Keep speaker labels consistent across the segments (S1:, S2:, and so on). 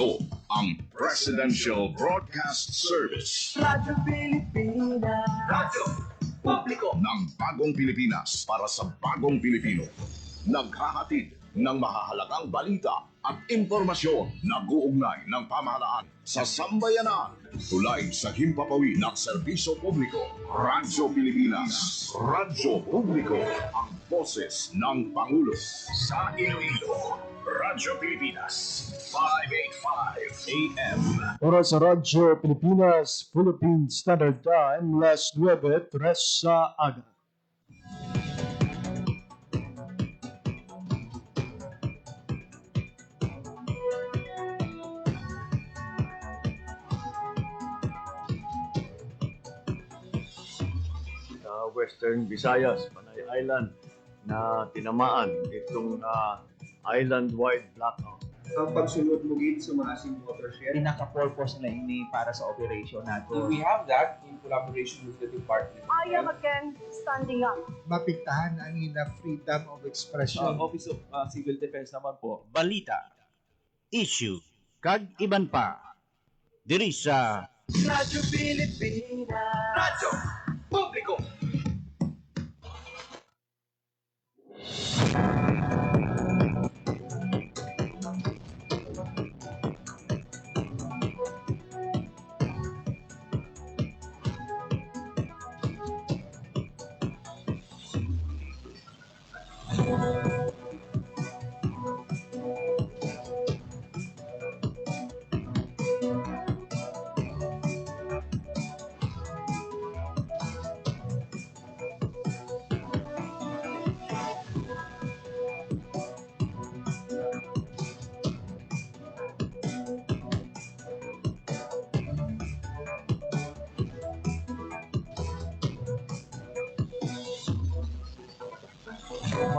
S1: Ito ang Presidential Broadcast Service.
S2: Radyo Pilipinas.
S1: Radyo Publiko ng Bagong Pilipinas para sa Bagong Pilipino. Naghahatid ng mahahalagang balita at impormasyon na guugnay ng pamahalaan sa sambayanan. Tulay sa himpapawid ng serbisyo publiko. Radyo Pilipinas. Radyo Publiko. Ang boses ng Pangulo. Sa Iloilo, Radyo Pilipinas. 585 AM.
S3: Oras sa Radyo Pilipinas, Philippine Standard Time, las 9:03 sa aga. Western Visayas, Panay Island na tinamaan itong island-wide blackout.
S4: Ang pagsunod mo gid sa mga asing watershed.
S5: Pinaka-purpose na ini para sa operation nato.
S4: We have that in collaboration with the department.
S6: I am again standing up.
S7: Mapigtahan ang ina freedom of expression.
S5: Office of Civil Defense naman po, balita, issue, kag iban pa. Diri sa
S2: Radyo Pilipinas.
S1: Radyo Publiko.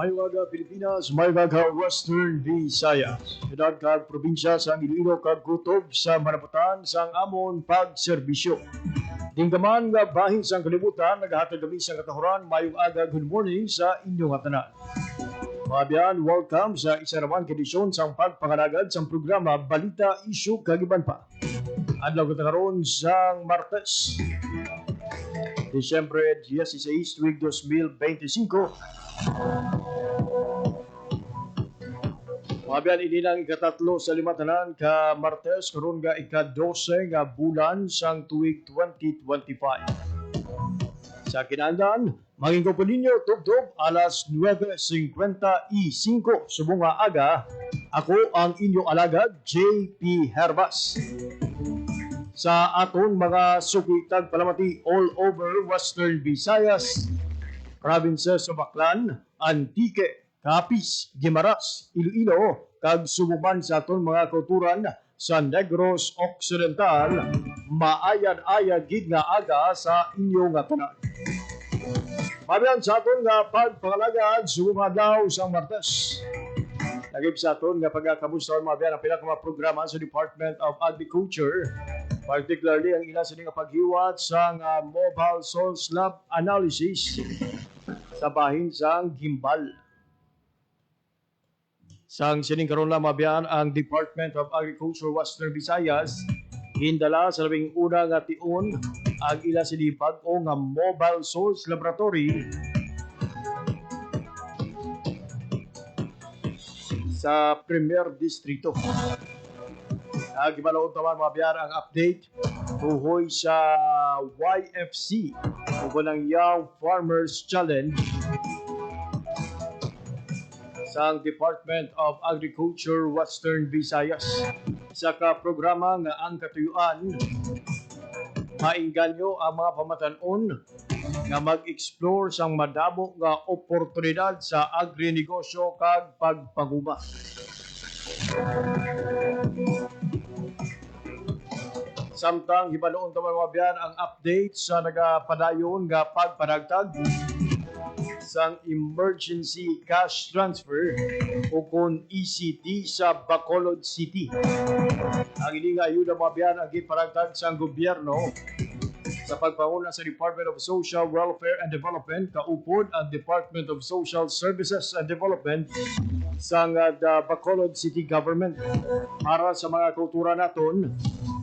S3: Maywaga Pilipinas, Maywaga Western Visayas. Edad kag probinsya sa Iloilo kag kutob sa manaputan sang amon pagserbisyo. Dinggaman nga bahin sang kalibutan, naghahatag kami sa katahuran, mayong aga, good morning sa inyong atanan. Mabiyan, welcome sa isa naman kedisyon sang pagpangalagad sang programa Balita, Issue, Kagiban pa. Adlaw katakaroon sang Martes, Disyembre 16, tuig 2025. Mabiyan, ini lang ikatatlo sa limatanan ka Martes, karon nga ika-12 nga bulan sang tuig 2025. Sa kinandaan, maging po ninyo tubtob alas 9:55 subong nga aga. Ako ang inyong alagad, JP Herbas. Sa aton mga sukitag palamati all over Western Visayas, provinces sa Baclan, Antique, Capiz, Guimaras, Iloilo, kag subukan sa aton mga kulturan sa Negros Occidental, maayad-ayad gid nga aga sa inyong tanan. Mabiyan sa aton nga pagpangalagad subong adlaw sa Martes. Nagib sa aton nga pagkakamusta mabiyan ang pinaka programa sa Department of Agriculture, particularly ang ilan sa nga paghiwat sa mobile soil slab analysis sa bahin sang Gimbal. Sang sining karon lang mabiyan ang Department of Agriculture Western Visayas hindala sa labing una nga tion ang ila silipag o nga mobile source laboratory sa Premier Distrito. Gibalaod naman mabiyan ang update tuhoy sa YFC o ng Young Farmers Challenge sa Department of Agriculture Western Visayas. Sa programa nga ang katuyuan, maingganyo ang mga pamatanon nga mag-explore sang madamo nga oportunidad sa agrinegosyo kag pagpanguma. Samtang hibaloon taman mabiyan ang update sa nagapadayon nga pagpanagtag sang emergency cash transfer o kon ECT sa Bacolod City. Ang ini nga ayuda mabiyan ang giparagtag sang gobyerno Sa pagpanguna sa Department of Social Welfare and Development, kaupod ang Department of Social Services and Development sa Bacolod City Government para sa mga kultura naton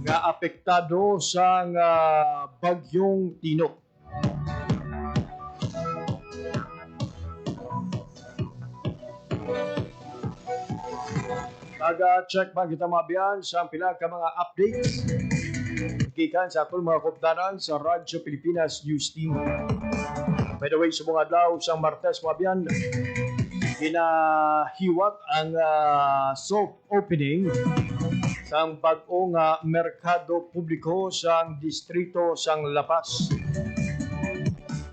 S3: nga apektado sa bagyong Tino. Taga-check pa kita mabiyan sa pila ka mga updates gikan sa atong mga kopdanan sa Radyo Pilipinas News Team. By the way, sa mga adlaw sa Martes mabiyan, ginahiwat ang soft opening sa bag-ong merkado publiko sa distrito sang Lapas.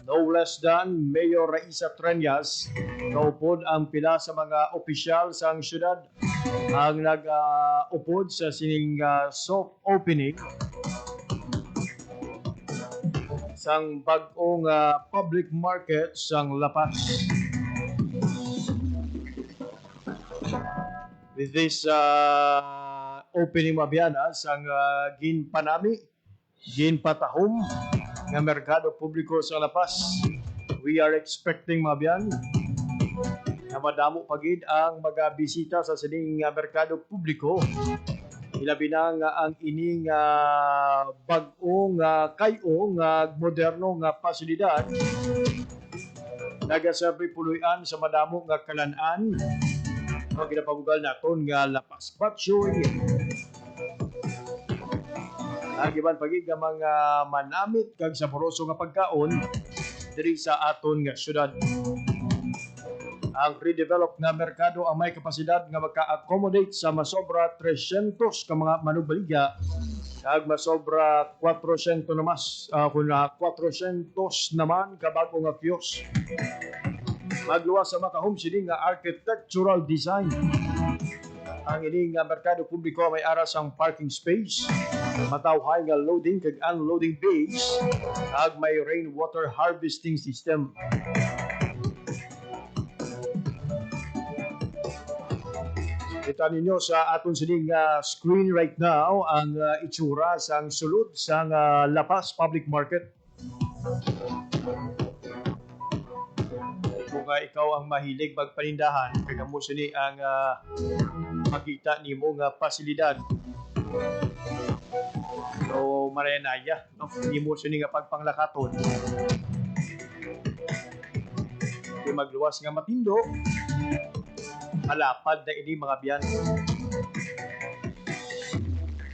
S3: No less than Mayor Raisa Treñas, kaupod ang pila sa mga opisyal sa syudad ang nag-upod sa sining soft opening sang bag-ong public market sang Lapas. With this opening mabiyana sang ginpatahom nga merkado publiko sa Lapas, we are expecting mabiyan na madamo pagid ang magabisita sa sining merkado publiko. Ilabi na nga ang ining bag-ong kayong moderno nga pasilidad nagasabi puluyan sa madamo nga kalan-an ang ginapabugal naton nga Lapas Batchoy. Ang iban pagig nga mga manamit kag saboroso nga pagkaon diri sa aton nga syudad. Ang redeveloped nga merkado ang may kapasidad nga maka-accommodate sa masobra 300 ka mga manubaligya kag masobra 400 na mas kung 400 naman ka bago nga kiosk. Magluwas sa makahom sini nga architectural design. Ang ining merkado publiko may aras ang parking space, matawhay nga loading kag unloading bays, kag may rainwater harvesting system. Kita ninyo sa aton sining screen right now ang itsura sang sulod sang Lapas Public Market. Kung ikaw ang mahilig magpanindahan, kaya mo sini ang makita nimo nga pasilidad. So marenaya, no? Nimo sini nga pagpanglakaton. Kaya magluwas nga matindo, malapad na ini mga biyan.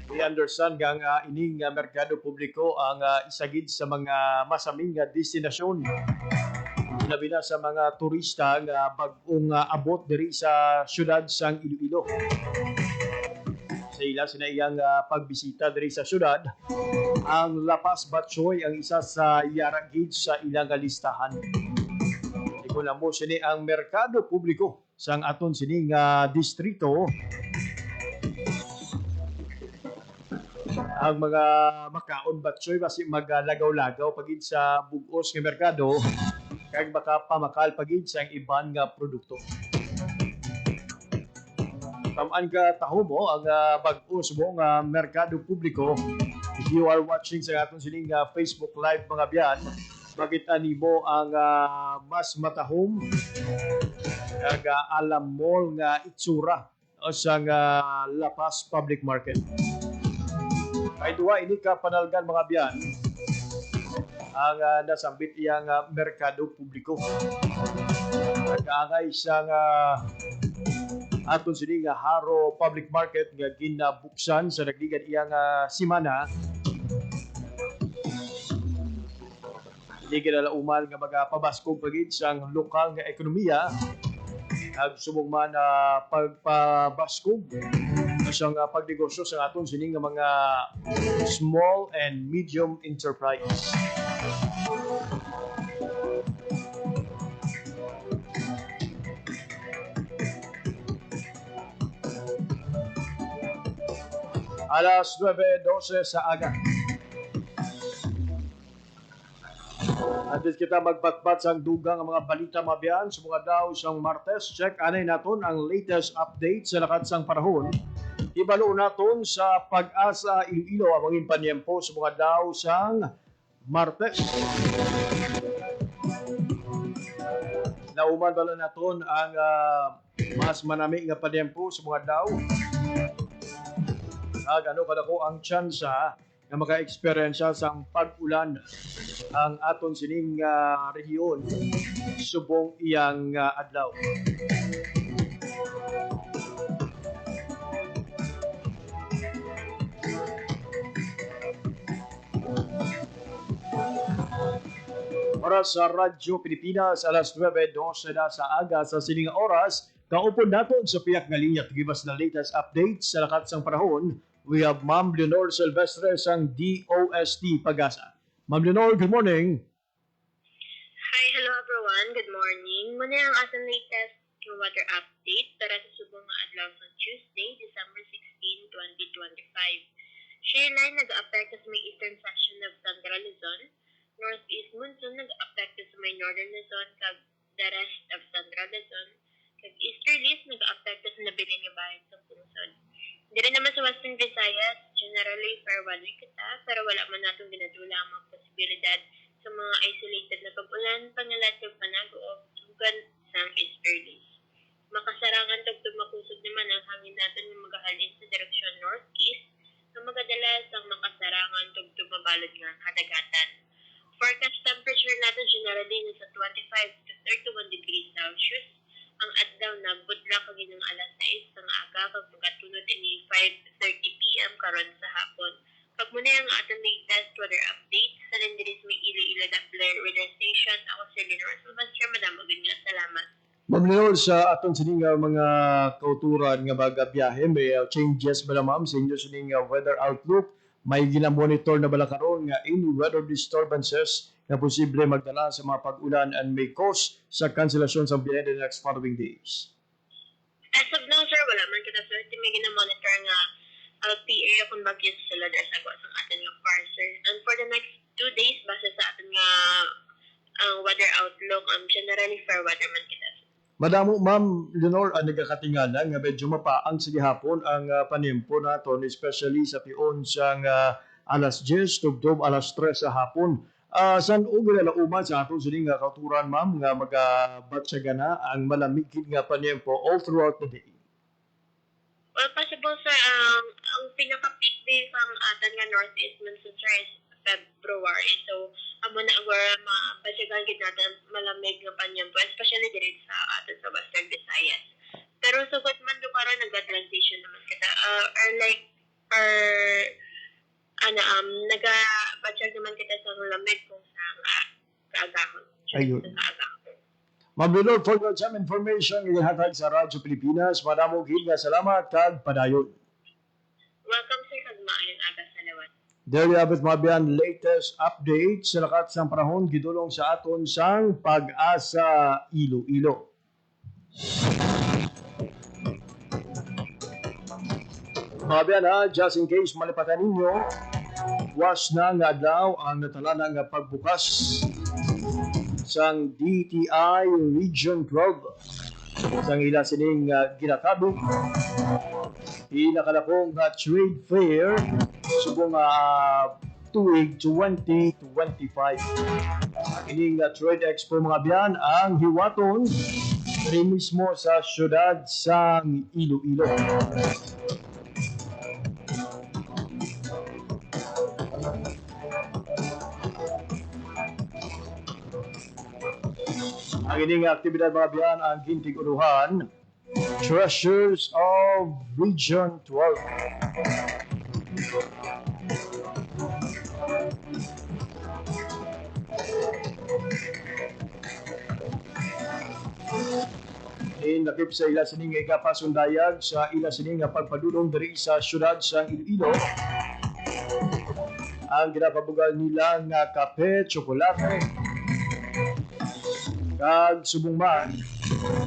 S3: We understand nga ining merkado publiko ang isagid sa mga masaming destinasyon. Labi na sa mga turista nga bag-ong abot diri sa syudad sang Iloilo. Sa ila sinaiyang pagbisita diri sa syudad, ang Lapas Batchoy ang isa sa yaragid sa ilang listahan. Kung mo sini ang merkado publiko sang aton sining distrito, ang mga makaon Batchoy basi maglagaw-lagaw pagid sa bugos nga merkado kag makapamakal pagid sa iban nga produkto. Tamaan ka taho mo ang bag-os mo nga merkado publiko. If you are watching sa aton sining Facebook Live mga biyan, makita nimo ang mas matahom kag alam mo nga itsura sa Lapas Public Market. Kay duwa ini ka panalgan mga biyan ang nasambit iyang merkado publiko. Nag-aangay siyang aton sini nga Haro Public Market nga ginabuksan sa nagdigan iyang simana. Ligid ala uman nga magapabaskog pagid sang lokal nga ekonomiya ag subong man pagpabaskog sa pagnegosyo sa aton sining nga mga small and medium enterprise. Alas 9:12 sa aga. Andis kita magbatbat sang dugang ang mga balita mabiyan sa mga daw sang Martes. Check anay naton ang latest update sa lakad sang panahon. Ibalo naton sa Pag-asa Iloilo ang mga panyempo sa mga daw sang Martes. Nauman bala naton ang mas manami nga padyempo sa mga daw. Ano kadako ang tsansa nga maka-eksperyensya sang pag-ulan ang aton sining rehiyon subong iyang adlaw. Oras sa Radyo Pilipinas, alas 9:12 na sa aga sa sining oras. Kaupod naton sa piyak nga linya to give us the latest updates sa lakat sang panahon. We have Ma'am Leonor Silvestre sang DOST Pag-asa. Ma'am Leonor, good morning.
S8: Hi, hello everyone. Good morning. Muna ang asang latest weather update para sa subong nga adlaw sa Tuesday, December 16, 2025. Shear line nag-apekto sa may eastern section of Central Luzon. Northeast monsoon nag-apekto sa may northern Luzon kag the rest of Central Luzon. Kag easterlies nag-apekto sa nabiling nga bayan sa Pungsod. Dili naman sa Western Visayas, generally fair weather kita, pero wala man natong ginadula ang mga posibilidad sa mga isolated na pag-ulan, pangalatag panag o tugan sa easterlies. Makasarangan tagtog makusog naman ang hangin natin ng magahalin sa direksyon northeast na magadala sa makasarangan tugtog mabalod nga kadagatan. Forecast temperature natin generally nasa 25 to 31 degrees Celsius. Ang adlaw na budla kag ng alas 6 ng aga kag magatunod ini 5:30 PM karon sa hapon. Pag muna ang atong latest weather update sa Lindiris may Iloilo Dappler Weather Station. Ako si Leonor Silvestre. Madamo nga salamat.
S3: Ma'am Leonor, sa aton sining mga kauturan nga baga biyahe, may changes ba na ma'am sa inyo sining weather outlook? May ginamonitor na bala karon nga any weather disturbances na posible magdala sa mga pag-ulan and may cause sa kanselasyon sa biyahe in the next following days?
S8: As of now, sir, wala man kita sir. May ginamonitor nga LPA kung bagyo sa sila sa agwa sa atin nga parser. And for the next 2 days, base sa atin nga weather outlook, generally fair weather man kita sir.
S3: Madamo, Ma'am Leonor, nagkakatingala nga medyo mapaang sa gihapon ang panimpo naton, especially sa pion sang alas 10, tugtog alas 3 sa hapon. San o ginalauman sa aton sining kauturan, ma'am, nga magabatsaga na ang malamigid nga panimpo all throughout the day?
S8: Well, possible sir, ang pinaka-peak day ang atin nga northeast monsoon sir is February. So, amo na agora mabasyagan gid natin malamig nga panyampo, especially diri sa atin sa Western Visayas. Pero sugod man do karon nag-transition naman kita. Nagabatsyag naman kita sa lamig kung sa kaagahon.
S3: Ayun. Ma'am Leonor, for some information nga hatag sa Radyo Pilipinas, madamo gid nga salamat kag padayon.
S8: Welcome sir kag maayong aga sa lawat.
S3: There you have it, Mabian, latest update sa lakat sang panahon gidulong sa aton sang Pag-asa Iloilo. Mabian, just in case malipatan ninyo, was na nga adlaw ang natalana nga pagbukas sang DTI Region 12 sang ila sining ginatabog inakalakong trade fair subong tuig 2025. Ining trade expo mga biyan ang hiwaton rin mismo sa syudad sang Iloilo. Ang ining aktibidad mga biyan ang gintig-unuhan Treasures of Region 12. Nakip sa ila sining ikapasundayag sa ila sining pagpadulong diri sa syudad sa Iloilo. Ang ginapabugal nila nga kape, tsokolate, kag subong man,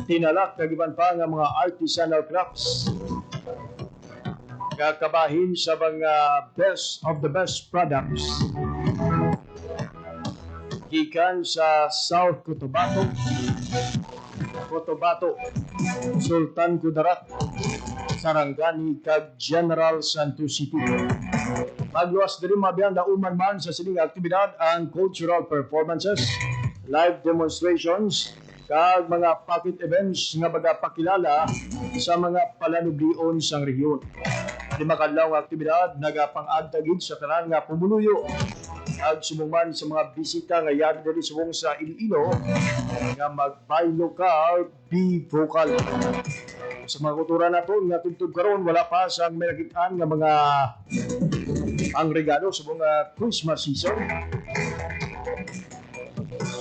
S3: tinalak kag iban pa nga mga artisanal crafts. Kakabahin sa mga best of the best products. Gikan sa South Cotabato, Sultan Kudarat, Sarangani kag General Santos City. Magluwas diri mabiyang dauman man sa sining aktibidad ang cultural performances, live demonstrations, kag mga pocket events nga magapakilala sa mga palanublion sang rehiyon. Lima kadlaw nga aktibidad nagapang-agtagid sa tanan nga pumuluyo ag sumuman sa mga bisita nga yari diri subong sa Iloilo nga mag-buy local, be vocal. Sa mga kultura naton nga tugtog karon wala pa sang may nakitaan nga mga ang regalo sa mga Christmas season.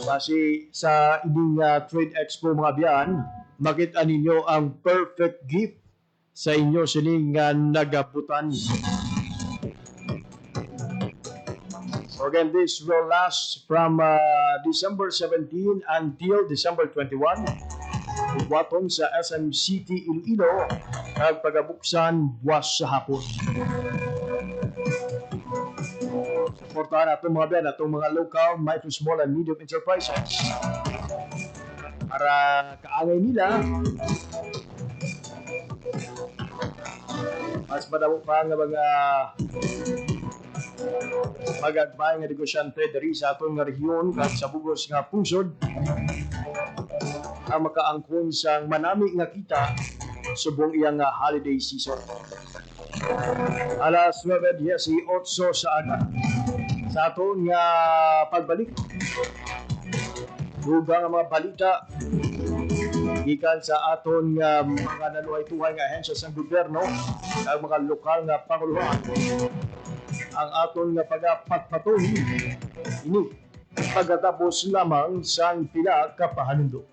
S3: Kasi sa ining trade expo mga biyan, makita ninyo ang perfect gift sa inyo sining nagabutan. So again, this will last from December 17 until December 21. Buwaton sa SM City Iloilo at pagabuksan buwas sa hapon. Suportahan natin mga biyan, atong mga local, micro, small, and medium enterprises para kaangay nila mas madamo pa nga mga mag-agbay nga negosyante diri sa atong nga rehiyon kag sa bugos nga pusod ang makaangkon sang manami nga kita subong iyang holiday season. Alas 9:18 sa aga sa aton nga pagbalik dugang mga balita gikan sa aton nga mga naluhay-tuhay nga ahensya sa gobyerno ang mga lokal nga panguluhan ang aton nga pagpatuloy ini pagkatapos lamang sang pila ka pahanundo.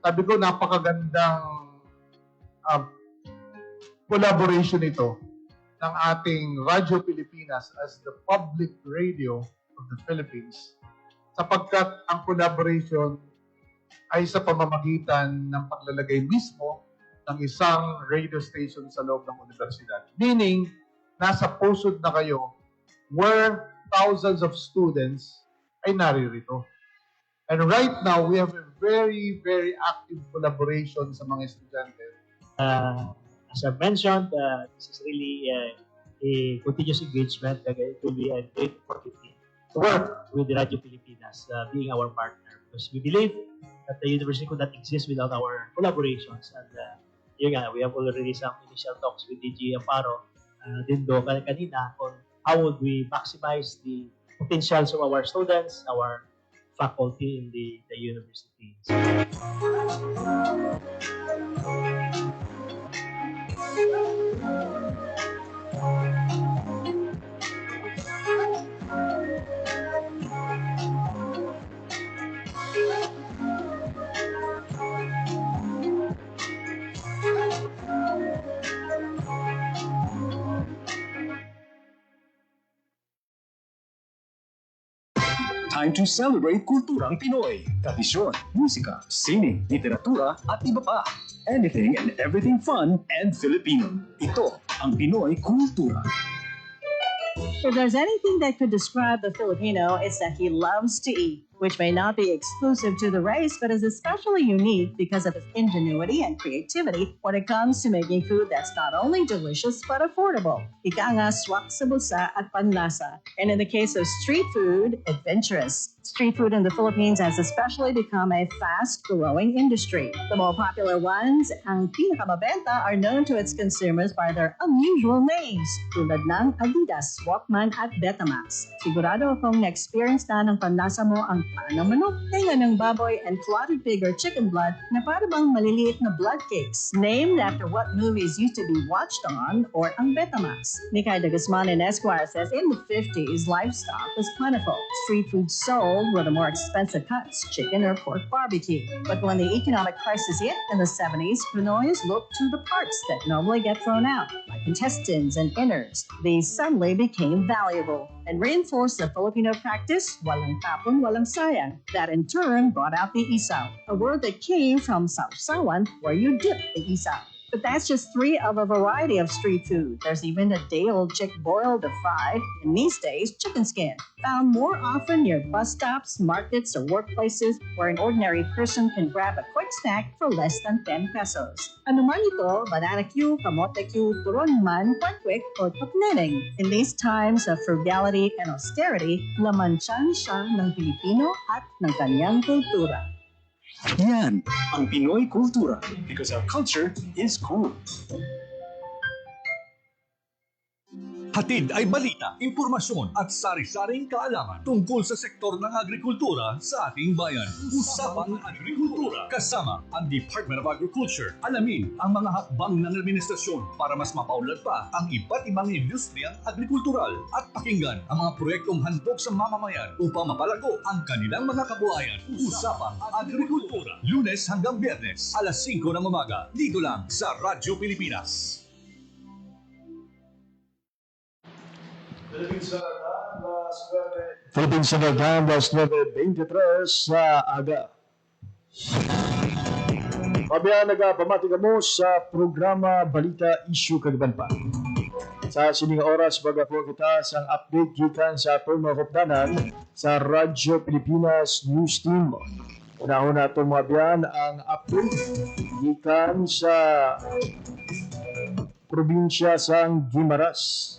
S7: Sabi ko, napakagandang collaboration ito ng ating Radyo Pilipinas as the public radio of the Philippines, sapagkat ang collaboration ay sa pamamagitan ng paglalagay mismo ng isang radio station sa loob ng universidad. Meaning, nasa pusod na kayo where thousands of students ay naririto. And right now, we have a very, very active collaboration sa mga estudyante.
S9: As I mentioned, this is really a continuous engagement. It will be a great opportunity to work with the Radio Pilipinas, being our partner. Because we believe that the university could not exist without our collaborations. And we have already some initial talks with DG Amparo, Dindo, kanina, on how would we maximize the potentials of our students, our faculty in the university.
S10: Time to celebrate kulturang Pinoy, tradisyon, musika, sining, literatura at iba pa. Anything and everything fun and Filipino. Ito ang Pinoy Kultura.
S6: If there's anything that could describe the Filipino, it's that he loves to eat, which may not be exclusive to the race, but is especially unique because of his ingenuity and creativity when it comes to making food that's not only delicious, but affordable. Ika nga, swak sa bulsa at panlasa. And in the case of street food, adventurous. Street food in the Philippines has especially become a fast-growing industry. The more popular ones, ang pinakamabenta, are known to its consumers by their unusual names, tulad ng Adidas, Walkman at Betamax. Sigurado akong na-experience na ng panlasa mo ang panang manok, tenga ng baboy, and clotted pig or chicken blood na para bang maliliit na blood cakes, named after what movies used to be watched on, or ang Betamax. Mikay de Guzman and Esquire says in the 50s, livestock was plentiful. Street food sold were the more expensive cuts, chicken or pork barbecue. But when the economic crisis hit in the 70s, Pinoys looked to the parts that normally get thrown out, like intestines and innards. These suddenly became valuable. and reinforced the Filipino practice, walang tapon, walang sayang, that in turn brought out the isaw, a word that came from sausawan, where you dip the isaw. But that's just 3 of a variety of street food. There's even a day-old chick boiled or fried, and these days, chicken skin, found more often near bus stops, markets, or workplaces where an ordinary person can grab a quick snack for less than 10 pesos. Ano man ito, banana Q, kamote Q, turon man, quick, or tukneneng. In these times of frugality and austerity, laman siya ng Pilipino at ng kanyang kultura.
S10: Yan ang Pinoy Kultura because our culture is cool.
S11: Hatid ay balita, impormasyon at sari-saring kaalaman tungkol sa sektor ng agrikultura sa ating bayan. Usapang Agrikultura kasama ang Department of Agriculture. Alamin ang mga hakbang ng administrasyon para mas mapaunlad pa ang iba't ibang industriyang agrikultural at pakinggan ang mga proyektong handog sa mamamayan upang mapalago ang kanilang mga kabuhayan. Usapang Agrikultura, Lunes hanggang Biyernes, alas 5 ng umaga, dito lang sa Radyo Pilipinas.
S3: Philippines Sanagdan, das 9:23 sa aga. Pabiyan nagapamati mo sa programa Balita Issue Kagban pa. Sa sining oras bagako kita sang update gikan sa atong mga kopdanan sa Radyo Pilipinas News Team. Una-una itong mabiyan ang update gikan sa probinsya sang Guimaras.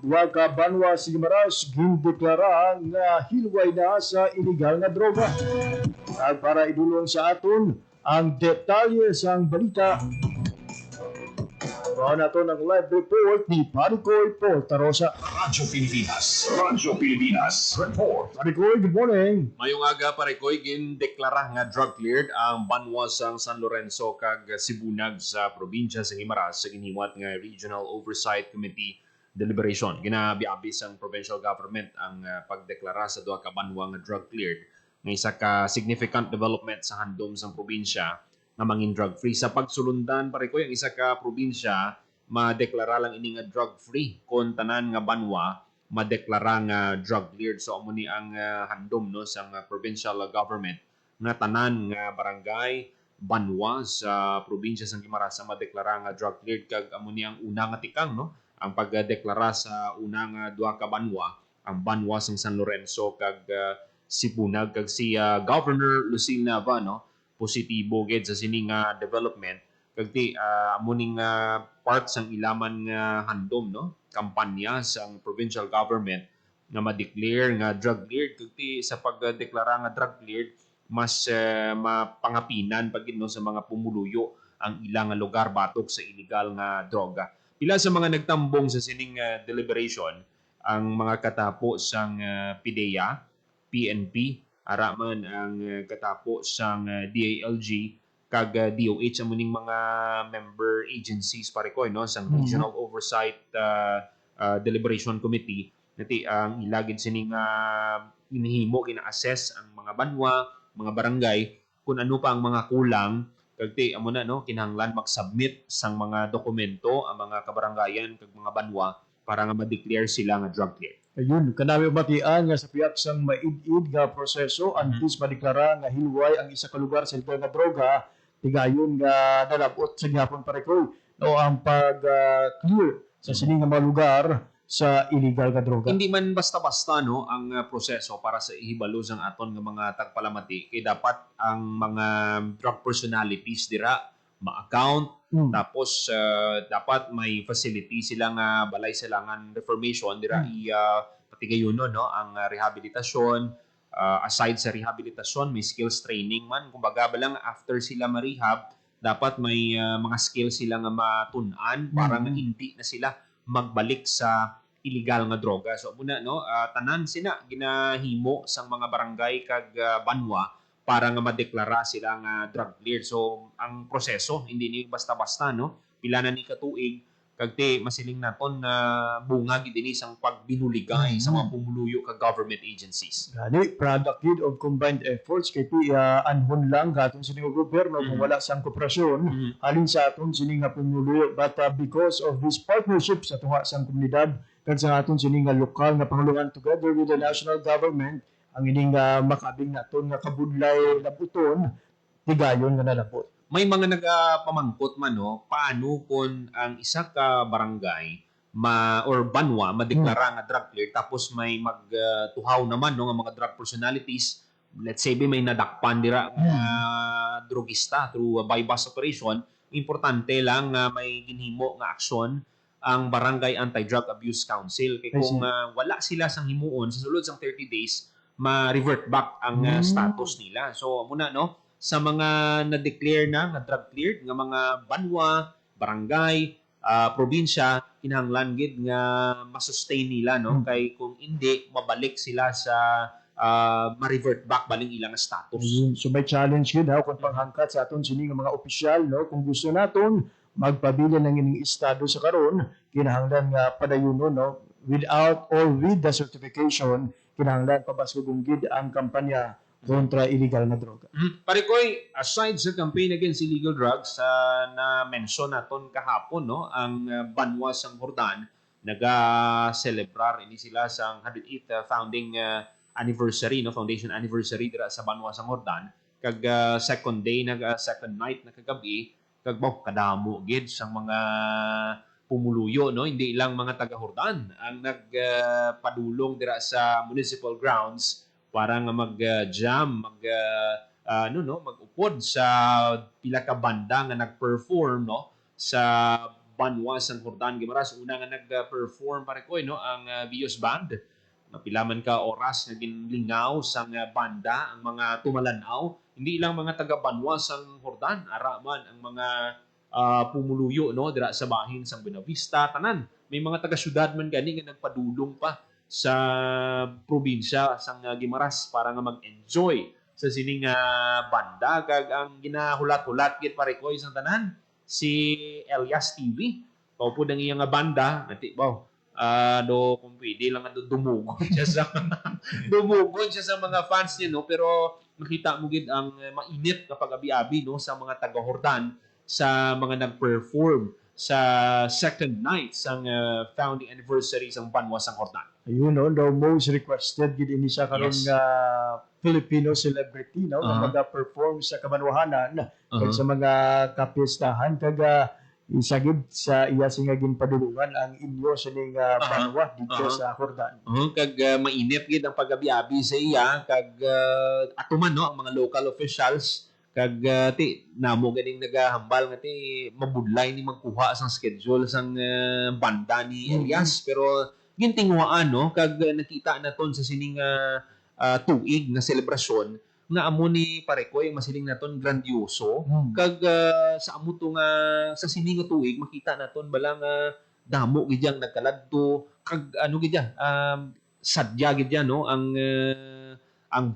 S3: Duha ka banwa sa Guimaras gindeklara nga hilway na sa illegal na droga. At para idulong sa aton ang detalye sa balita, Bawa nato ng live report ni Paricoy Portarosa.
S1: Radyo Pilipinas. Radyo Pilipinas. Report.
S3: Paricoy, good morning.
S12: Mayong aga, Paricoy, gindeklara nga drug cleared ang banwa sang San Lorenzo kag Sibunag sa probinsya sa Guimaras sa giniwat nga Regional Oversight Committee deliberation. Ginabiabis ang provincial government ang pagdeklara sa duha ka banwa nga drug cleared nga isa ka significant development sa handom sang probinsya nga mangin drug free. Sa pagsulundan, Paricoy, ang isa ka probinsya madeklara lang ini nga drug free kon tanan nga banwa madeklara nga drug cleared. So amo ni ang handom no sa provincial government nga tanan nga barangay banwa sa probinsya sa Guimaras sa madeklara nga drug cleared kag amo ni ang una nga tikang no ang pagdeklara sa una nga duha ka banwa ang banwa sang San Lorenzo kag Sibunag kag si Governor Lucille Nava no positibo gid sa sining development kag ti amo ning part sang ilaman nga handom no kampanya sang provincial government nga ma-declare nga drug cleared kag ti sa pagdeklara nga drug cleared mas mapangapinan pagid no sa mga pumuluyo ang ilang nga lugar batok sa illegal nga droga. Pila sa mga nagtambong sa sining deliberation ang mga katapo sang PIDEA, PNP, ara man ang katapo sang DALG kag DOH amo ning mga member agencies Paricoy no sang Regional Oversight Deliberation Committee nati ang ilagid sining inihimo gina-assess ang mga banwa, mga barangay kung ano pa ang mga kulang kag ti amo na no kinahanglan mag-submit sang mga dokumento ang mga kabarangayan kag mga banwa para nga ma-declare sila nga drug cleared.
S3: Ayun, kanami batian nga sa piyak sang maid-id nga proseso antes madeklara nga hilway ang isa ka lugar sa illegal nga droga tigayon nga nalabot sa gyapon Paricoy no ang pag-clear sa sining nga mga lugar sa illegal nga droga.
S12: Hindi man basta-basta no ang proseso para sa ihibalo sang aton nga mga tagpalamati kay dapat ang mga drug personalities dira ma-account tapos dapat may facility sila nga balay silangan reformation dira patigayon no ang rehabilitasyon aside sa rehabilitasyon may skills training man kumbaga balang after sila ma-rehab dapat may mga skills sila nga matun-an para nga hindi na sila magbalik sa illegal nga droga. So muna no tanan sina ginahimo sang mga barangay kag banwa para nga madeklara sila nga drug cleared. So ang proseso hindi ni basta-basta no pila na ni katuig kag ti masiling naton na bungag dinhi sang pagbinuligay sa mga pumuluyo ka government agencies.
S3: Gani, product yun of combined efforts kay ti anhon lang gaton sining gobyerno kung wala sang kooperasyon halin sa aton sining nga pumuluyo, but because of this partnership sa tunga sang komunidad kag sa aton sining nga lokal nga panguluan together with the national government ang ining makabing naton nga kabudlay labuton tigayon nga nalabot.
S12: May mga nagpamangkot man no, paano kung ang isa ka barangay or banwa madeklara nga drug clear tapos may magtuhaw naman no nga mga drug personalities, let's say may nadakpan dira drugista through a bypass operation, importante lang may ginhimo nga aksyon ang Barangay Anti-Drug Abuse Council kay kung wala sila sang himuon sa sulod sang 30 days ma-revert back ang status nila. So muna no, sa mga na-declare na nga drug cleared nga mga banwa, barangay, probinsya, kinahanglan gid nga ma-sustain nila no kay kung hindi mabalik sila sa ma-revert back baling ilang status.
S3: So may challenge yun kung panghangkat sa aton sini nga mga opisyal no, kung gusto naton magpabilin ng ining estado sa karon, kinahanglan nga padayunon no, without or with the certification, kinahanglan pabasugong gid ang kampanya kontra illegal na droga.
S12: Parikoy, aside sa campaign against illegal drugs, na-mention naton kahapon, no, ang banwa sang Hordan, naga-celebrar ini sila sa 108th founding anniversary, no, foundation anniversary dira sa banwa sang Hordan. Kag second night na kagabi, kag kadamo gid sang mga pumuluyo, no, hindi lang mga taga Hordan ang nagpadulong dira sa municipal grounds para nga mag-jam, mag-upod sa pila ka banda nga nag-perform no sa banwa sang Hordan Guimaras. Una nga nag-perform parikoy no ang Vios Band. Napila man ka oras nga ginlingaw sang banda ang mga tumalanaw. Hindi lang mga taga banwa sang Hordan, ara man ang mga pumuluyo no dira sa bahin sang Buenavista, tanan. May mga taga syudad man gani nga nagpadulong pa sa probinsya sang Guimaras para nga mag-enjoy sa sining banda. Kag ang ginahulat-hulat gid parikoy sang tanan si Elias TV. Paupod ang iyang banda nati do kung pwede lang dumugon siya sa dumugon siya sa mga fans niya no, pero makita mo gid ang mainit kapag abi-abi no sa mga taga Hordan sa mga nag-perform sa second night sang founding anniversary sang banwa sang Hordan.
S3: Ayun no, the most requested gid ini sa karon nga Filipino celebrity no nga maga-perform sa kabanwahanan kag sa mga kapistahan kag isa gid sa iya sing ginpadulungan ang inyo sining banwa dito sa Hordan.
S12: Kag mainit gid ang pagabi-abi sa iya kag atuman no ang mga local officials kag ti namo ganing nagahambal nga ti mabudlay ni magkuha sang schedule sang banda ni Elias, pero gintingwaan no kag nakita naton sa sining tuig na selebrasyon nga amo ni parikoy masiling naton grandioso kag sa amo to nga sa sining nga tuig makita naton balang damo gid yang nagkaladto kag ano gid sadya gid yan no ang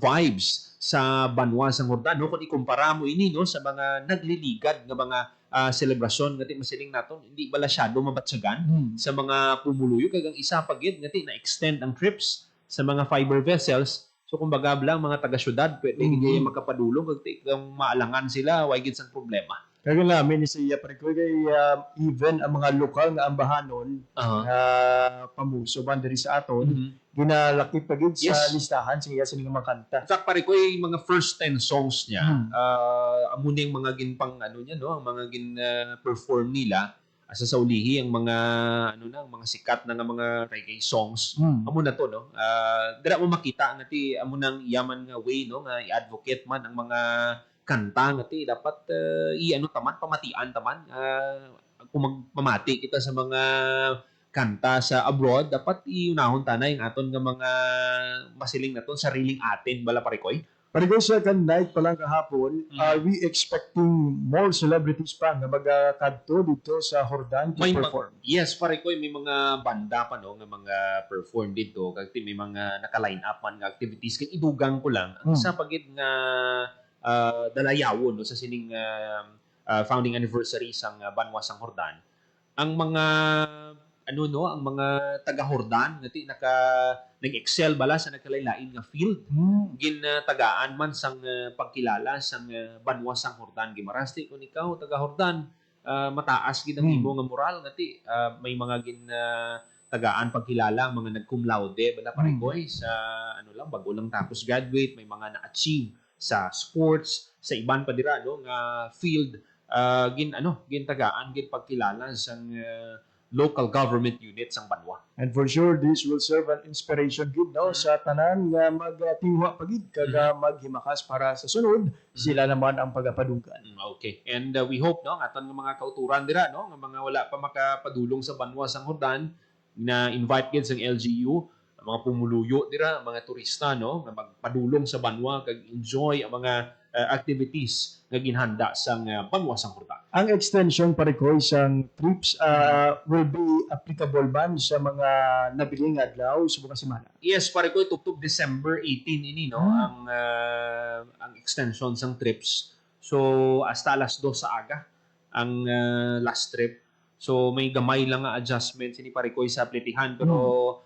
S12: vibes sa banwa sang Hordan no kung ikumpara mo ini no sa mga nagliligad nga mga selebrasyon ngati masiling naton hindi bala syado mabatsagan sa mga pumuluyo kag ang isa pa gid ngati na-extend ang trips sa mga fiber vessels. So kumbaga lang mga taga-syudad pwede gid makapadulong kag maalangan sila way gid sang problema.
S3: Kaya namin ni siya parikoy kay even ang mga lokal nga ambahanon pamuso man diri sa aton ginalaki pa gid sa listahan sa iya sining mga kanta.
S12: In fact parikoy mga first 10 songs niya amo ning mga ginpang ano niya no ang mga gin perform nila asa sa ulihi ang mga ang mga sikat na nga mga reggae songs. Amo na to no. Dira mo makita nga ti amo nang yaman nga way no nga i-advocate man ang mga kanta nga ti dapat pamatian taman kung magpamati kita sa mga kanta sa abroad dapat iunahon tanay ang aton nga mga masiling naton sariling atin bala parikoy.
S3: Parikoy second night pa lang kahapon, are we expecting more celebrities pa nga magkadto dito sa Hordan to perform?
S12: Yes, parikoy may mga banda pa no nga mga perform dito kag may mga naka-line up man nga activities kay idugang ko lang ang sa pagid nga dalayawon no sa sining founding anniversary sang banwa sang Hordan. ang mga ang mga taga-Hordan ngati nag-excel bala sa nagkalain-lain nga field gintagaan man sang pagkilala sang banwa sang Hordan Guimaras ti kun ikaw taga-Hordan mataas gid ang imo nga moral ngati may mga tagaan pagkilala ang mga nag-cum laude bala parekoy sa bago lang tapos graduate may mga na-achieve sa sports sa iban pa dira nga field gintagaan gin pagkilala sang local government units ang banwa.
S3: And for sure, this will serve an inspiration gid sa tanan nga magtiwa pagid kaga maghimakas para sa sunod sila naman ang pagapadunggan.
S12: Okay. And we hope aton nga mga kauturan dira nga mga wala pa makapadulong sa banwa sang Hordan na invite gid sang LGU mga pumuluyo dira mga turista nga magpadulong sa banwa kag enjoy ang mga activities nga ginhanda sang banwa sang Hordan.
S3: Ang extension parekoy sang trips will be applicable man sa mga nabiling adlaw sa buong semana.
S12: Yes, parekoy tuptub December 18 ini ang extension sang trips. So hasta alas 2 sa aga ang last trip. So may gamay lang nga adjustments ini parekoy sa plitihan pero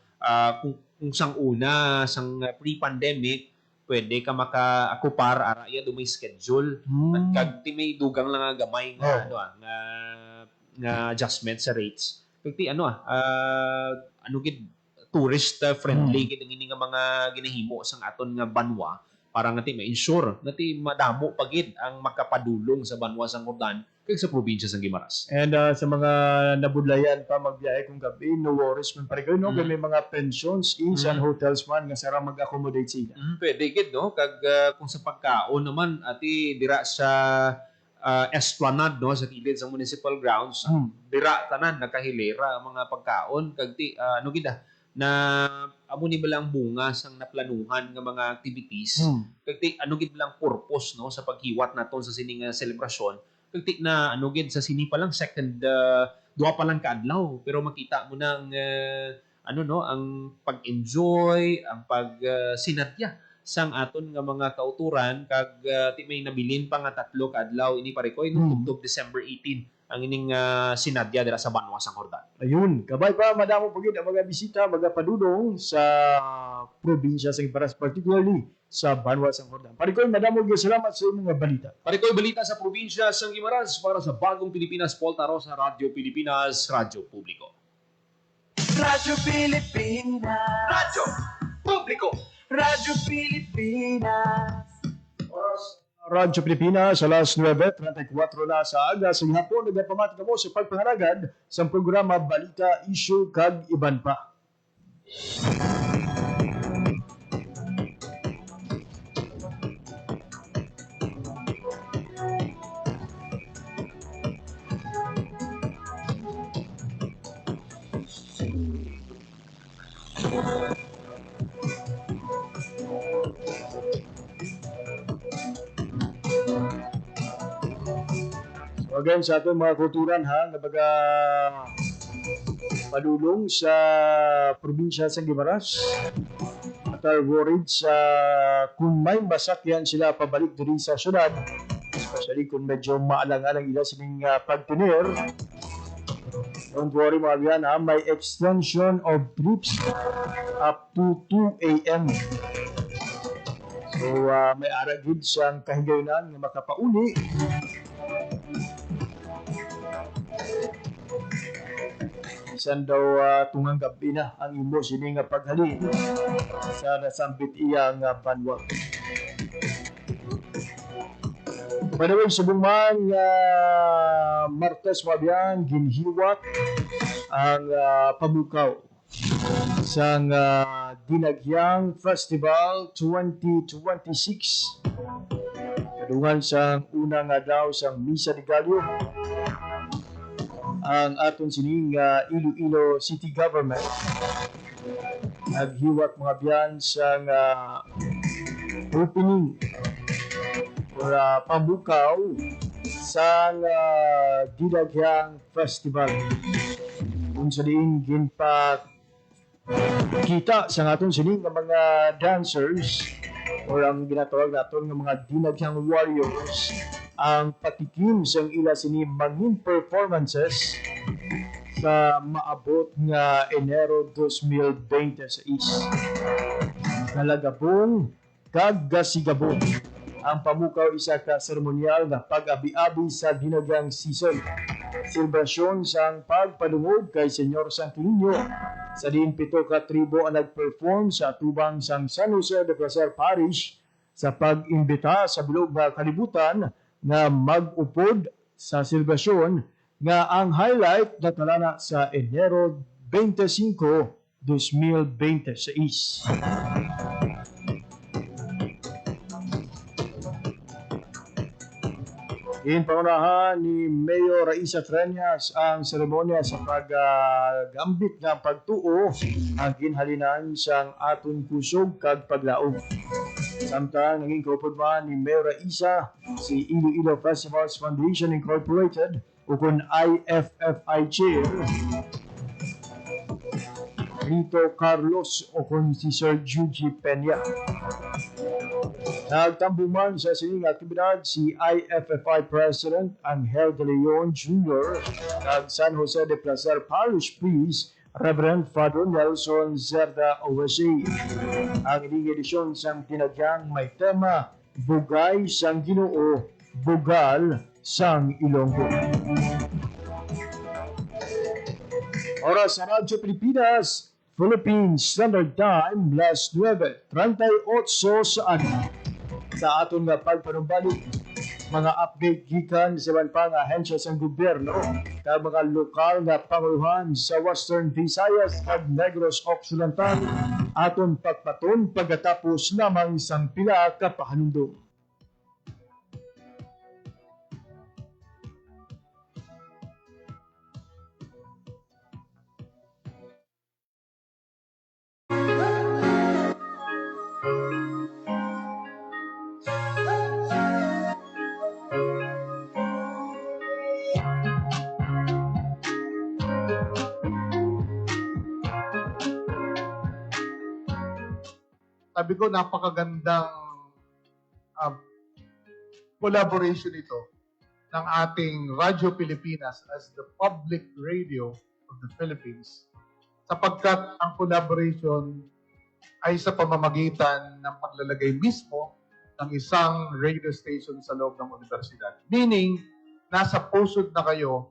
S12: kung sang una sang pre-pandemic pwede ka maka-akupar ara iya dumay schedule at kag ti may dugang lang nga gamay nga nga adjustment sa rates kag ti gid tourist friendly gid ini nga mga ginahimo sang aton nga banwa para nga ti ma-ensure na ti madamo pagid ang makapadulong sa banwa sang Hordan kag sa probinsya sang Guimaras.
S3: And sa mga nabudlayan pa magbiyahe kung gabi, no worries man parekoy kay may mga pensions, inns and hotels man nga sara mag-accommodate sila.
S12: Pwede gid kag kung sa pagkaon naman ati dira sa Esplanade sa kilid sa municipal grounds, dira tanan nakahilera ang mga pagkaon kag ti na amo ni balang bunga sang naplanuhan nga mga activities kag ti gid lang purpose sa paghiwat naton sa sining selebrasyon kag ti na gid sa sini pa lang second duha pa lang kaadlaw pero makita mo nang ang pag-enjoy ang pagsinadya sang aton nga mga kauturan kag ti may nabilin pa nga 3 kaadlaw ini parekoy tuptub December 18 ang ining sinadya dira sa banwa sang Hordan.
S3: Ayun, kabay pa madamo pagid ang mga bisita magapadudong sa probinsya sa Guimaras, particularly sa banwa sang Hordan. Parikoy madamo gyud salamat sa imong balita.
S12: Parikoy balita sa probinsya sang Guimaras para sa Bagong Pilipinas, Paul Tarosa, Radyo Pilipinas, Radyo Publiko.
S2: Radyo Pilipinas. Radyo Publiko. Radyo Pilipinas.
S3: Radyo Pilipinas, alas 9:34 na sa aga sa hapon. Nagpamati kamo sa pagpangaragad sa programa Balita, Issue, kag Iban pa. Again, sa ating mga kulturan nga baga padulong sa probinsya sa Guimaras at are worried sa kung may masakyan sila pabalik diri sa syudad, especially kung medyo maalang-alang ila sining pagtinir. Don't worry mga biyan, may extension of trips up to 2 a.m. So may aragid siyang kahigayonan nga makapauli isan daw tungang gabi na ang imo sini nga paghali sa nasambit iya nga banwa. By the way, subong man Martes mabiyan ginhiwat ang pabukaw sa Dinagyang Festival 2026. Kadungan sa unang daw sa Misa de Gallo ang aton sining Iloilo City Government naghiwat mga biyan sa opening or pabukaw sa Dinagyang Festival. Kung sa diin ginpa kita sa aton sining mga dancers or ang ginatawag naton ng mga Dinagyang Warriors ang patikim sa ila sini mangin performances sa maabot nga Enero 2026. Nalagabong kag gasigabon ang pamukaw isa ka seremonyal nga pag-abi-abi sa dinagang season. Selebrasyon sang pagpadungog kay Senyor Santo Niño sa din 7 ka tribo ang nag-perform sa tubang sang San Jose de Placer Parish sa pag-imbita sa bilog nga kalibutan nga mag-upod sa selebrasyon nga ang highlight natalana sa Enero 25, 2026. In pangunahan ni Mayor Raisa Treñas ang seremonya sa paggambit ng pagtuo ang ginhalinan sang aton kusog kag paglaog. Samtang naging kaupod ni Mayor Raisa si Iloilo Festivals Foundation Incorporated o kung IFFI Chair Rito Carlos o kung si Sir Juji Peña. Nagtambuman sa sining aktibidad si IFFI President Angel De Leon Jr. ng San Jose de Placer Parish Priest Reverend Father Nelson Zerda OSA. Ang ining edisyon sang tinagyang may tema Bugay sang Ginoo, Bugal sang Ilonggo. Oras sa Radyo Pilipinas, Philippine Standard Time, last 9:38 sa ano. Sa aton nga pagpanumbalik, mga update gikan sa iban pang ahensya sa gobyerno kag mga lokal nga panguluhan sa Western Visayas kag Negros Occidental aton pagpaton pagkatapos lamang sang pila ka pahanundong.
S7: Sabi ko, napakagandang collaboration ito ng ating Radyo Pilipinas as the public radio of the Philippines, sapagkat ang collaboration ay sa pamamagitan ng paglalagay mismo ng isang radio station sa loob ng universidad. Meaning, nasa pusod na kayo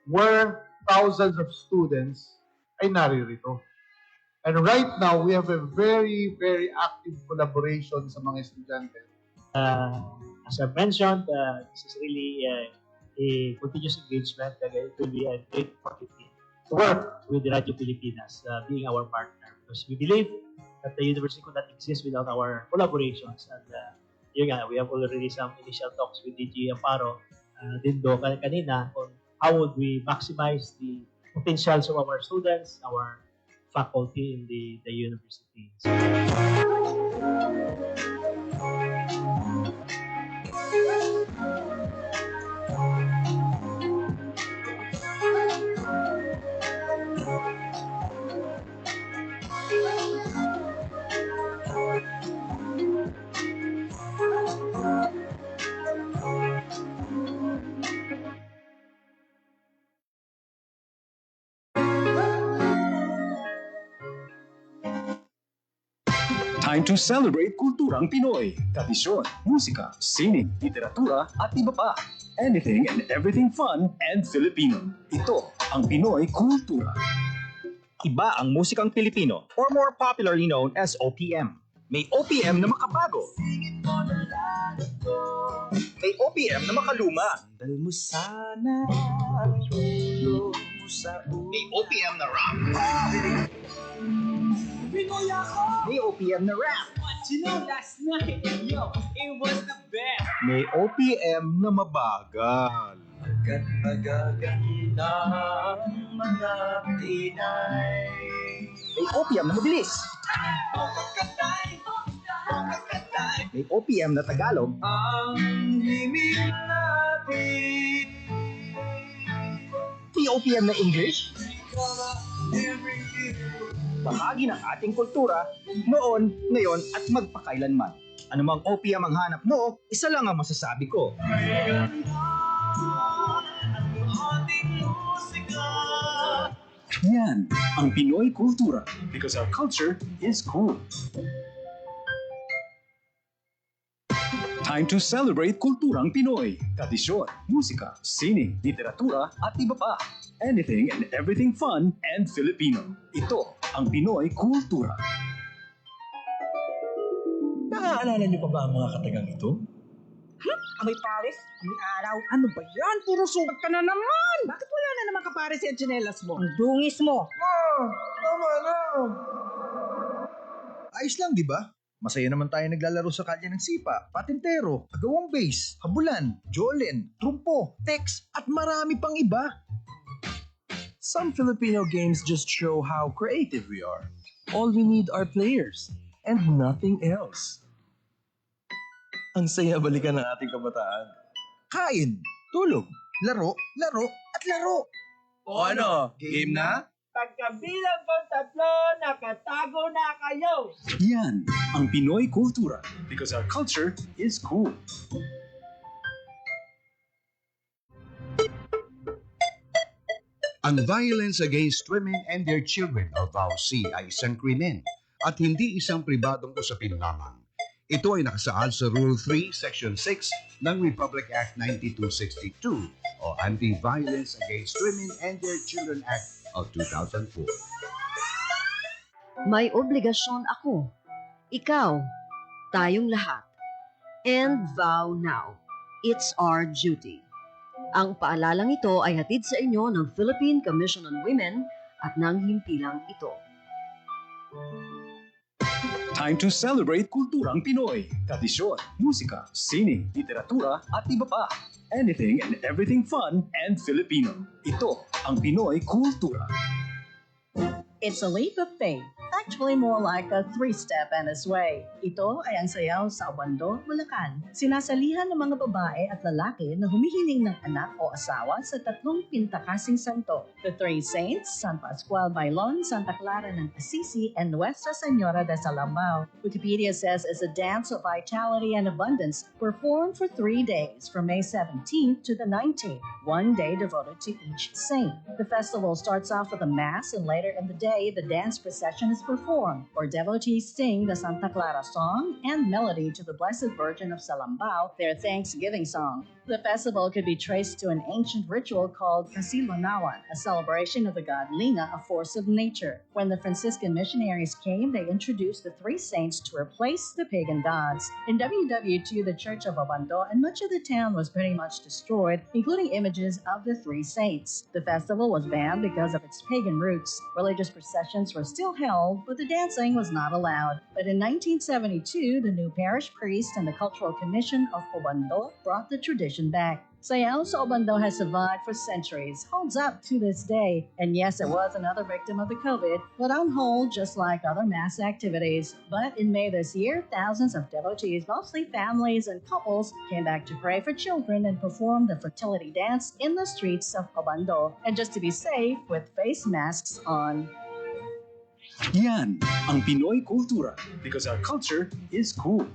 S7: where thousands of students ay naririto. And right now, we have a very, very active collaboration sa mga estudyante.
S9: As I mentioned, this is really a continuous engagement. It will be a great opportunity to work with the Radio Pilipinas, being our partner. Because we believe that the university could not exist without our collaborations. And we have already some initial talks with DG Amparo, Dindo kanina, on how would we maximize the potentials of our students, our faculty in the university.
S10: Time to celebrate kulturang Pinoy. Tradisyon, musika, sining, literatura, at iba pa. Anything and everything fun and Filipino. Ito ang Pinoy Kultura.
S13: Iba ang musikang Pilipino, or more popularly known as OPM. May OPM na makabago. May OPM na makaluma. May OPM na rock. May OPM na rap.
S2: What you know last night, yo, it was the best.
S13: May OPM na mabagal.
S2: Agad magaganda ang mga Pinay.
S13: May OPM na mabilis. May OPM na Tagalog.
S2: Ang himig natin.
S13: May OPM na English. Bahagi ng ating kultura, noon, ngayon, at magpakailanman. Anumang OPM ang hanap mo, isa lang ang masasabi ko.
S10: Yan ang Pinoy kultura because our culture is cool. Time to celebrate kulturang Pinoy. Tradisyon, musika, sining, literatura at iba pa. Anything and everything fun and Filipino. Ito ang Pinoy kultura.
S14: Naaalala niyo pa ba ang mga katagang ito?
S2: Abay Paris, may araw. Ano ba yan? Puro sugat ka na naman. Bakit wala na naman kapares yung tsinelas mo? Ang dungis mo.
S14: Tama na! Ayos lang, di ba? Masaya naman tayo naglalaro sa kalye ng sipa, patintero, agawang base, habulan, jolen, trumpo, text, at marami pang iba. Some Filipino games just show how creative we are. All we need are players and nothing else. Ang saya balikan ng ating kabataan. Kain, tulog, laro, laro, at laro.
S11: O ano, game na?
S2: Pagkabilang ko tatlo, nakatago na kayo.
S10: Yan ang Pinoy kultura because our culture is cool.
S15: Ang violence against women and their children o VAUC ay isang krimen at hindi isang pribadong usapin lamang. Ito ay nakasaad sa Rule 3, Section 6 ng Republic Act 9262 o Anti-Violence Against Women and Their Children Act of 2004.
S16: May obligasyon ako, ikaw, tayong lahat. And vow now, it's our duty. Ang paalalang ito ay hatid sa inyo ng Philippine Commission on Women at ng himpilang ito.
S10: Time to celebrate kulturang Pinoy. Tradisyon, musika, sining, literatura at iba pa. Anything and everything fun and Filipino. Ito ang Pinoy kultura.
S6: It's a leap of faith. Actually more like a three-step and a sway. Ito ay ang sayaw sa Obando, Bulacan. Sinasalihan ng mga babae at lalaki na humihiling ng anak o asawa sa tatlong pintakasing santo. The Three Saints, San Pascual Bailon, Santa Clara ng Assisi, and Nuestra Senora de Salambao. Wikipedia says it's a dance of vitality and abundance performed for 3 days from May 17th to the 19th, 1 day devoted to each saint. The festival starts off with a mass and later in the day the dance procession is performed, where devotees sing the Santa Clara song and melody to the Blessed Virgin of Salambao, their Thanksgiving song. The festival could be traced to an ancient ritual called Kasilonawan, a celebration of the god Linga, a force of nature. When the Franciscan missionaries came, they introduced the three saints to replace the pagan gods. In WW2, the Church of Obando and much of the town was pretty much destroyed, including images of the three saints. The festival was banned because of its pagan roots. Religious processions were still held, but the dancing was not allowed. But in 1972, the new parish priest and the Cultural Commission of Obando brought the tradition back. Sayaw sa Obando has survived for centuries, holds up to this day, and yes, it was another victim of the COVID, but on hold just like other mass activities. But in May this year, thousands of devotees, mostly families and couples, came back to pray for children and perform the fertility dance in the streets of Obando, and just to be safe, with face masks on.
S10: Yan ang Pinoy kultura because our culture is cool.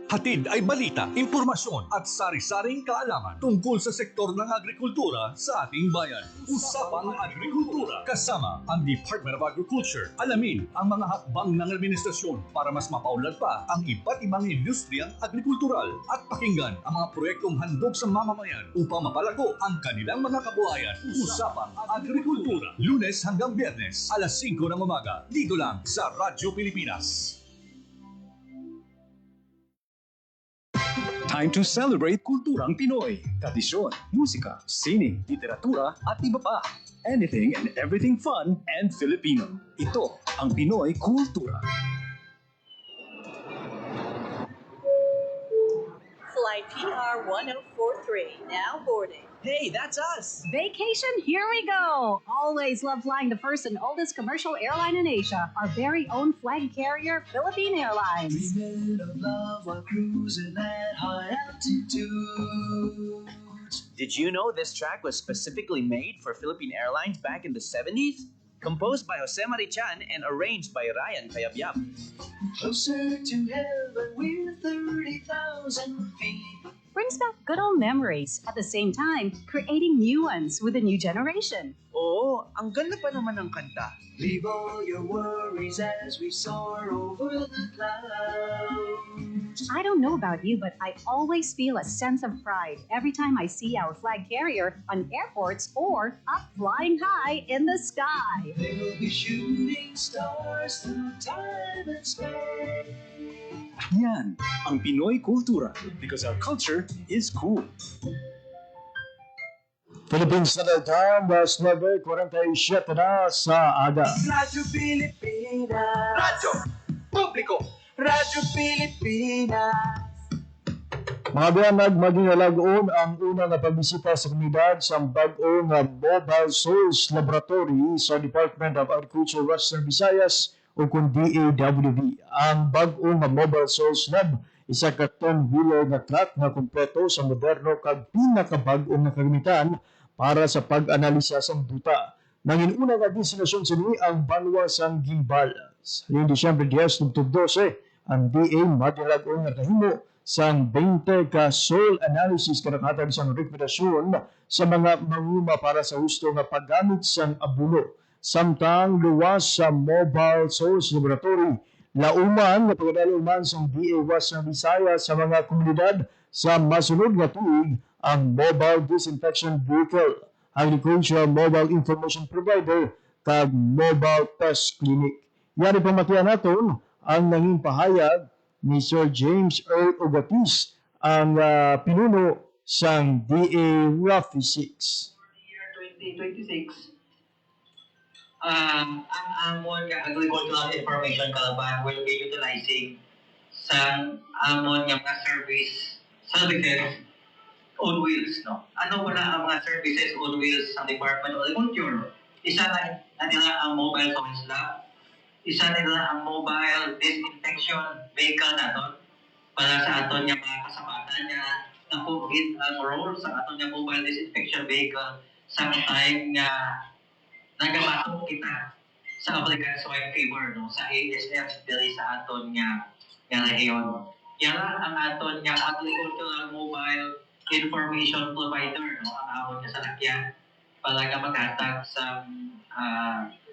S11: Hatid ay balita, impormasyon at sari-saring kaalaman tungkol sa sektor ng agrikultura sa ating bayan. Usapang Agrikultura kasama ang Department of Agriculture. Alamin ang mga hakbang ng administrasyon para mas mapaunlad pa ang iba't ibang industriyang agrikultural at pakinggan ang mga proyektong handog sa mamamayan upang mapalago ang kanilang mga kabuhayan. Usapang Agrikultura, Lunes hanggang Biyernes, alas 5 ng umaga, dito lang sa Radyo Pilipinas.
S10: Time to celebrate kulturang Pinoy. Tradisyon, musika, sining, literatura at iba pa. Anything and everything fun and Filipino. Ito ang Pinoy kultura.
S6: Flight PR 1043, now boarding.
S2: Hey, that's us.
S17: Vacation, here we go. Always love flying the first and oldest commercial airline in Asia, our very own flag carrier, Philippine Airlines.
S18: Dreaming of love while cruising at high altitude.
S19: Did you know this track was specifically made for Philippine Airlines back in the 70s? Composed by Jose Marichan and arranged by Ryan Cayabyab.
S18: Closer to heaven, we're 30,000 feet.
S17: We're brings back good old memories, at the same time, creating new ones with the new generation.
S19: Oo, ang ganda pa naman ng kanta.
S18: Leave all your worries as we soar over the clouds.
S17: I don't know about you, but I always feel a sense of pride every time I see our flag carrier on airports or up flying high in the sky.
S18: We'll be shooting stars through time and space.
S10: Yan ang Pinoy kultura because our culture is cool.
S3: Philippine Standard Time, was 9:47 na sa aga.
S18: Radyo Pilipinas. Radyo Publiko. Radyo Pilipinas.
S3: Mga biyanag, maging alagoon ang unang pagbisita sa komunidad sa bag-ong Mobile Source Laboratory sa Department of Agriculture Western Visayas o kung DAWV. Ang bag-ong Mobile Source Lab, isa ka 10-wheeler na truck na kumpleto sa moderno kag pinakabag-ong na kagamitan para sa pag-analisa sa duta. Nanginuna nga destinasyon sa ni ang Banwa sang Gimbal. Sa Disyembre 10, 2012, ang DA madilagong nga kahimo sang 20 ka soil analysis kanakatag sang rekomendasyon sa mga manguma para sa husto nga paggamit sang abuno. Samtang luwas sa Mobile Source Laboratory, lauman nga pagdalo man sang DA Western Visayas sa mga komunidad sa masunod nga tuig ang Mobile Disinfection Vehicle, Agricultural Mobile Information Provider, kag Mobile Pest Clinic. Yari pamatian naton ang nanging pahayag ni Sir James Earl Ogatis, ang pinuno sang DA Rafi 6.
S20: 2026, ang amon nga agricultural information kalaban will be utilizing sa amon nga mga services on wheels, no? Ano wala ang mga services on wheels sa Department of Agriculture? Isa na nila ang mobile source lab, isa nila ang mobile disinfection vehicle naton para sa aton nga mga kasamahan nga na-complete ang role sa aton nga mobile disinfection vehicle sa time nga nagabatok kita sa African Swine Fever, no, sa ASF dili sa aton nga rehiyon. Yan ang aton nga agricultural mobile information provider, no, ang aton nga salakyan para nga maghatag sa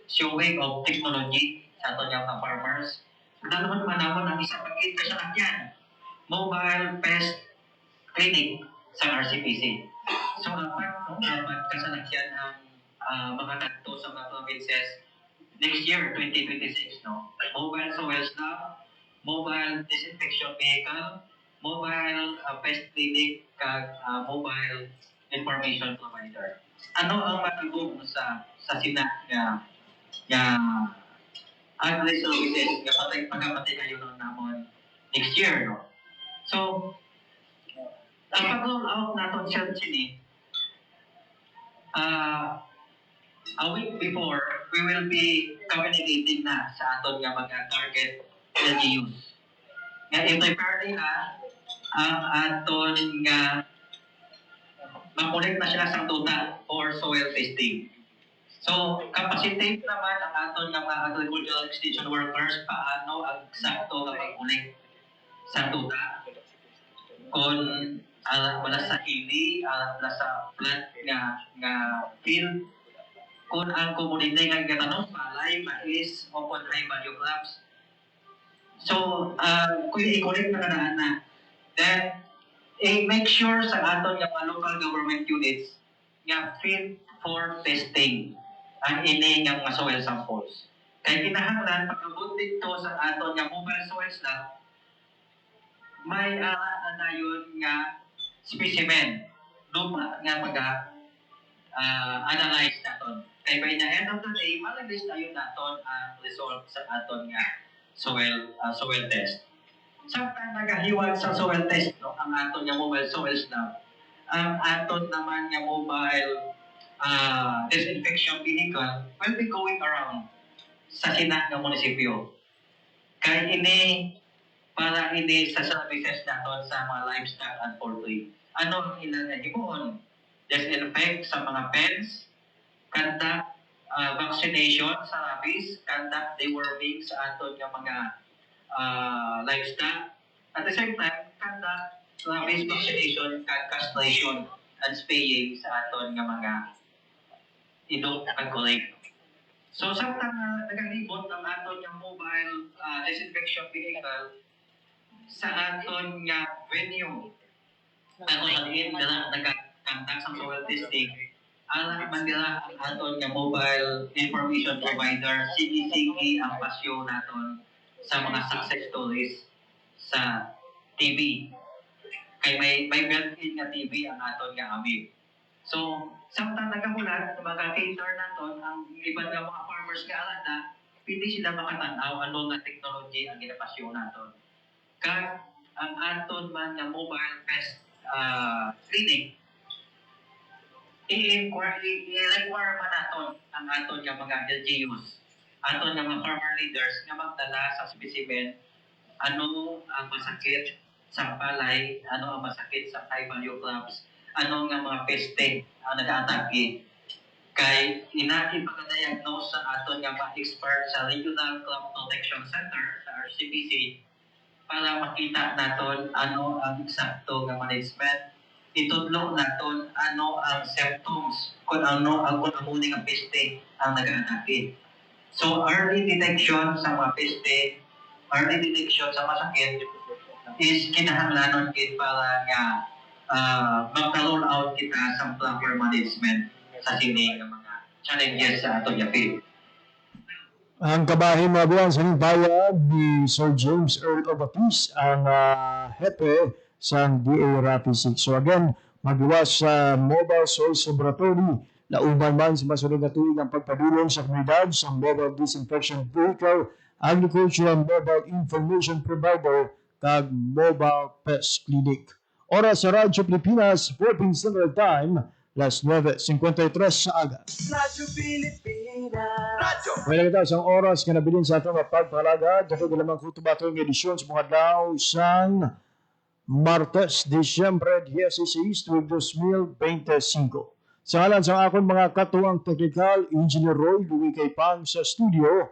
S20: showing of technology sa aton nga mga farmers. Lalo man namon ang isa pagit ka salakyan, mobile pest clinic sa RCPC. So apat, no, dapat kasalakyan ang mga kanto sa mga provinces next year, 2026, no? Mobile soil lab, mobile disinfection vehicle, mobile pest clinic, kag mobile information provider. Ano ang matagong sa SINA nga agri services nga pagkapatay kayo ng namon next year, no? So, ang pag-roll out natin siya sini, a week before, we will be communicating na sa aton nga mga target LGUs. Nga i-prepare nila ang aton nga makulit na sila sa tuta for soil testing. So, capacitate naman ang aton nga mga agricultural extension workers paano ang sakto nga pagkulit sa tuta. Kung wala sa hili, wala sa plant nga field, kung ang komunidad nga gatanong palay, mais, o kung high value crops. So, kung i-collect na kanaan na, then, make sure sa aton nga mga local government units nga fit for testing ang ini nga mga soil samples. Kaya kinahanglan, pag-abot dito sa aton nga mobile soils lab, may yun nga specimen, lupa nga mag-analyze naton. Kaya by the end of the day, malaglis tayo naton ang result sa aton nga soil test. Samtang nagahiwag sa soil test, no, ang aton nga mobile soils lab, ang aton naman nga mobile disinfection vehicle will be going around sa SINA nga munisipyo. Kaya ini para ini sa services naton sa mga livestock and poultry. Ano ang ilang himuon? Disinfect sa mga pens, conduct vaccination sa rabies, conduct deworming sa aton nga mga livestock. At the same time, conduct face vaccination, castration, and spaying sa aton nga mga idong pag-collect. So, samtang nagalibot ang aton nga mobile disinfection vehicle sa aton nga venue, aton halin nila nagkantak sa soil testing, alam man nila ang aton nga mobile information provider, sinisigi ang pasyo naton sa mga success stories sa TV. Kay may built-in nga TV ang aton nga amig. So, samtang nagamulat, mag-cater naton ang iban nga mga farmers nga alada, pwede sila makatanaw ano nga technology ang ginapasyon naton. Kag ang aton man nga mobile pest clinic, i-require man naton ang aton nga mga LGUs, aton nga mga farmer leaders nga magdala sa specimen ano ang masakit sa palay, ano ang masakit sa high value crops, ano nga mga peste ang nag-aatake. Kay ipag-diagnose sa aton nga mga expert sa Regional Crop Protection Center sa RCPC para makita naton ano ang eksakto nga management, itudlo naton ano ang symptoms, kung ano ang kunamuning ang peste ang nag-aatake. So early detection sa mga peste, early detection sa masakit is kinahanglanon kit para nga mag-roll out kita sa proper management sa sini nga mga challenges sa aton yapil.
S3: Ang kabahin mga buwan sa bayad ni Sir James Earl of Apis, ang hepe sa DA Rapi 6. So again, magluwas sa Mobile Source Laboratory na uman man sa masunod na tuwing ang pagpadulong sa komunidad sa Mobile Disinfection Vehicle, Agricultural Mobile Information Provider, kag Mobile Pest Clinic. Oras sa Radyo Pilipinas, Philippine Central Time, las 9:53 sa aga.
S18: Radyo Pilipinas. Radyo.
S3: May nakita isang oras na nabilin sa atong pagpalaga. Dato ko lamang kutubato ng edisyon sa mga daw sang Martes, Disyembre 16, 2025. Sa ngalan sa akong mga katuwang technical, Engineer Roy Luwikay Pang sa studio,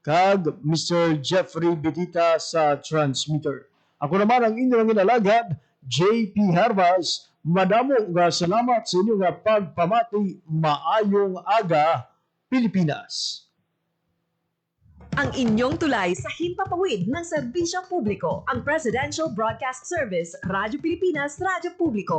S3: kag Mr. Jeffrey Betita sa transmitter. Ako naman ang inyong inalagad, JP Harvas. Madamo nga salamat sa inyo nga pagpamati. Maayong aga, Pilipinas.
S21: Ang inyong tulay sa himpapawid ng serbisyo publiko, ang Presidential Broadcast Service, Radyo Pilipinas, Radyo Publiko.